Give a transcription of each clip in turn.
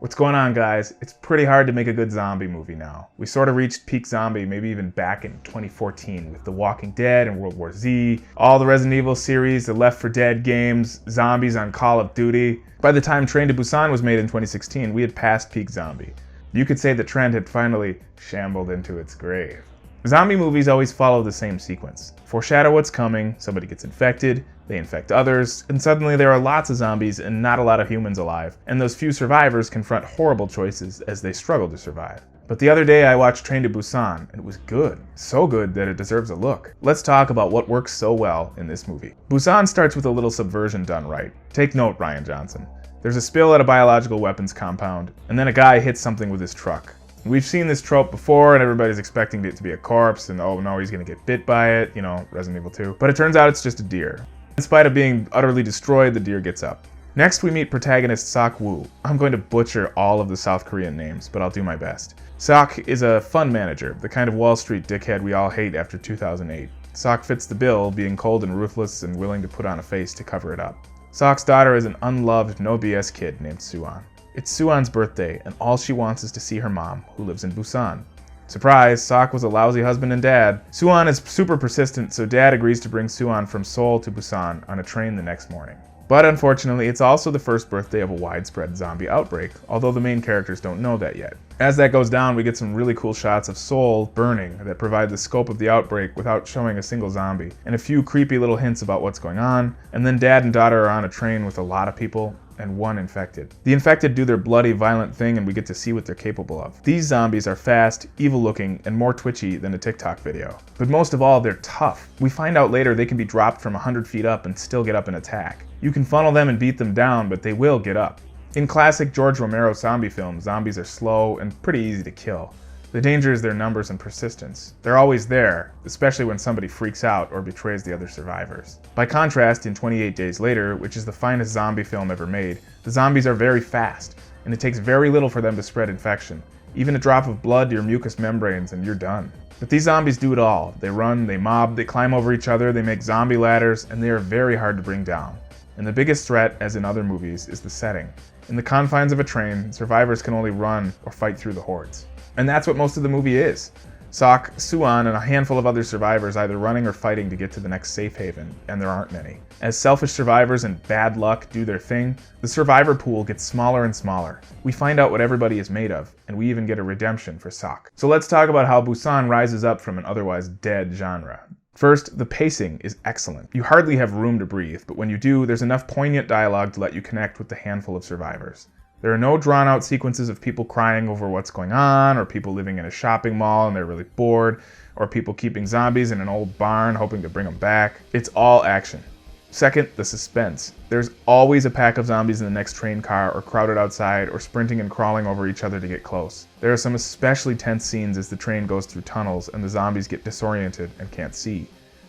What's going on, guys? It's pretty hard to make a good zombie movie now. We sort of reached peak zombie maybe even back in 2014 with The Walking Dead and World War Z, all the Resident Evil series, the Left 4 Dead games, zombies on Call of Duty. By the time Train to Busan was made in 2016, we had passed peak zombie. You could say the trend had finally shambled into its grave. Zombie movies always follow the same sequence. Foreshadow what's coming, somebody gets infected, they infect others, and suddenly there are lots of zombies and not a lot of humans alive, and those few survivors confront horrible choices as they struggle to survive. But the other day I watched Train to Busan, and it was good. So good that it deserves a look. Let's talk about what works so well in this movie. Busan starts with a little subversion done right. Take note, Rian Johnson. There's a spill at a biological weapons compound, and then a guy hits something with his truck. We've seen this trope before, and everybody's expecting it to be a corpse, and oh no, he's gonna get bit by it, you know, Resident Evil 2. But it turns out it's just a deer. In spite of being utterly destroyed, the deer gets up. Next, we meet protagonist Sok Woo. I'm going to butcher all of the South Korean names, but I'll do my best. Sok is a fund manager, the kind of Wall Street dickhead we all hate after 2008. Sok fits the bill, being cold and ruthless and willing to put on a face to cover it up. Sok's daughter is an unloved, no BS kid named Suan. It's Suan's birthday, and all she wants is to see her mom, who lives in Busan. Surprise, Sok was a lousy husband and dad. Suan is super persistent, so dad agrees to bring Suan from Seoul to Busan on a train the next morning. But unfortunately, it's also the first birthday of a widespread zombie outbreak, although the main characters don't know that yet. As that goes down, we get some really cool shots of Seoul burning that provide the scope of the outbreak without showing a single zombie, and a few creepy little hints about what's going on, and then dad and daughter are on a train with a lot of people, and one infected. The infected do their bloody, violent thing, and we get to see what they're capable of. These zombies are fast, evil-looking, and more twitchy than a TikTok video. But most of all, they're tough. We find out later they can be dropped from 100 feet up and still get up and attack. You can funnel them and beat them down, but they will get up. In classic George Romero zombie films, zombies are slow and pretty easy to kill. The danger is their numbers and persistence. They're always there, especially when somebody freaks out or betrays the other survivors. By contrast, in 28 Days Later, which is the finest zombie film ever made, the zombies are very fast, and it takes very little for them to spread infection. Even a drop of blood to your mucous membranes and you're done. But these zombies do it all. They run, they mob, they climb over each other, they make zombie ladders, and they are very hard to bring down. And the biggest threat, as in other movies, is the setting. In the confines of a train, survivors can only run or fight through the hordes. And that's what most of the movie is. Sok, Suan, and a handful of other survivors either running or fighting to get to the next safe haven, and there aren't many. As selfish survivors and bad luck do their thing, the survivor pool gets smaller and smaller. We find out what everybody is made of, and we even get a redemption for Sok. So let's talk about how Busan rises up from an otherwise dead genre. First, the pacing is excellent. You hardly have room to breathe, but when you do, there's enough poignant dialogue to let you connect with the handful of survivors. There are no drawn-out sequences of people crying over what's going on, or people living in a shopping mall and they're really bored, or people keeping zombies in an old barn hoping to bring them back. It's all action. Second, the suspense. There's always a pack of zombies in the next train car, or crowded outside, or sprinting and crawling over each other to get close. There are some especially tense scenes as the train goes through tunnels and the zombies get disoriented and can't see.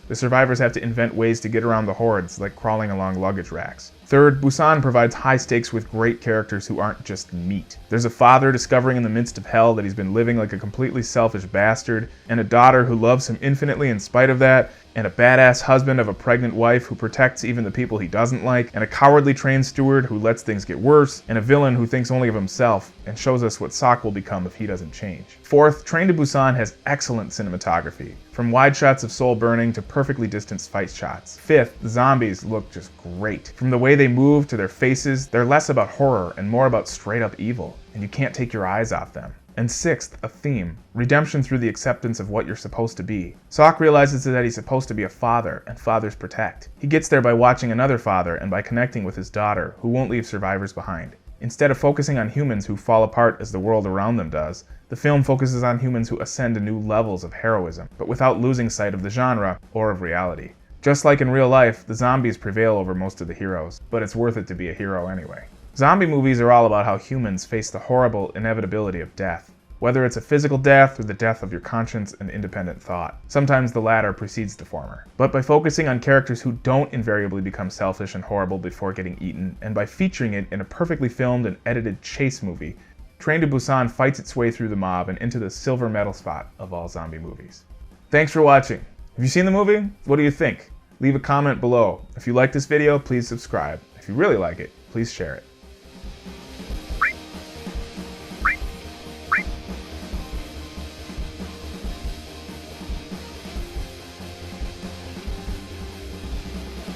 The survivors have to invent ways to get around the hordes, like crawling along luggage racks. Third, Busan provides high stakes with great characters who aren't just meat. There's a father discovering in the midst of hell that he's been living like a completely selfish bastard, and a daughter who loves him infinitely in spite of that, and a badass husband of a pregnant wife who protects even the people he doesn't like, and a cowardly train steward who lets things get worse, and a villain who thinks only of himself and shows us what Sok will become if he doesn't change. Fourth, Train to Busan has excellent cinematography, from wide shots of Seoul burning to perfectly distanced fight shots. Fifth, the zombies look just great. From the way they move to their faces, they're less about horror and more about straight up evil, and you can't take your eyes off them. And sixth, a theme. Redemption through the acceptance of what you're supposed to be. Sok realizes that he's supposed to be a father, and fathers protect. He gets there by watching another father and by connecting with his daughter, who won't leave survivors behind. Instead of focusing on humans who fall apart as the world around them does, the film focuses on humans who ascend to new levels of heroism, but without losing sight of the genre or of reality. Just like in real life, the zombies prevail over most of the heroes, but it's worth it to be a hero anyway. Zombie movies are all about how humans face the horrible inevitability of death, whether it's a physical death or the death of your conscience and independent thought. Sometimes the latter precedes the former. But by focusing on characters who don't invariably become selfish and horrible before getting eaten, and by featuring it in a perfectly filmed and edited chase movie, Train to Busan fights its way through the mob and into the silver medal spot of all zombie movies. Thanks for watching. Have you seen the movie? What do you think? Leave a comment below. If you like this video, please subscribe. If you really like it, please share it.